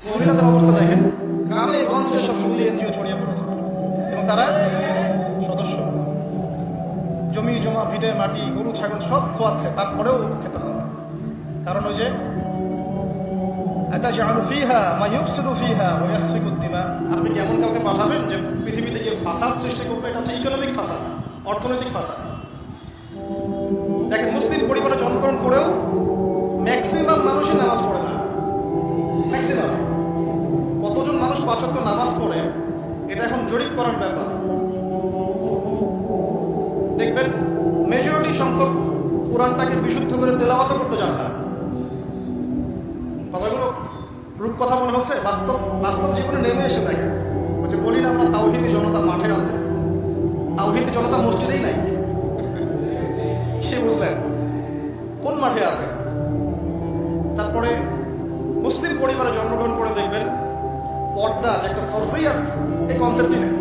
মহিলাদের অবস্থা দেখেন, গ্রামে গঞ্জে সব সুদী এনজিও ছড়িয়ে পড়েছে এবং তারা সদস্য জমি জমা ভিটে মাটি গরু ছাগল সব খোয়াচ্ছে, তারপরেও খেতে হবে। কারণ ওই যে আতাজআলু ফীহা মা ইউফসিদু ফীহা ওয়া ইয়াসফিকু দিমা, আপনি কি এমন কাউকে পাঠাবেন যে পৃথিবীতে গিয়ে ফাসাদ সৃষ্টি করবে? এটা হচ্ছে ইকোনমিক ফাসাদ, অর্থনৈতিক ফাসাদ। দেখেন, মুসলিম পরিবারে জন্মগ্রহণ করেও ম্যাক্সিমাম মানুষই নামাজ পড়ে না। ম্যাক্সিমাম কতজন মানুষ পাঁচ ওয়াক্ত নামাজ পড়ে এটা এখন জরিপ করার ব্যাপার। দেখবেন মেজরিটি সংখ্যক কোরআনটাকে বিশুদ্ধ করে তেলাওয়াত করতে জানে না। কথাগুলো রূপ কথা মনে হচ্ছে, বাস্তব বাস্তব জীবনে নেমে এসে থাকে। বলছে বলি না আমরা তাওহীদি জনতা মাঠে আছে, তাওহীদি জনতা মসজিদেই নাই। সে বুঝলেন কোন মাঠে আছে? তারপরে মুসলিম পরিবারে জন্মগ্রহণ করে দেখবেন পর্দা যে একটা ফরজিয়াত, এই কনসেপ্টই নেই।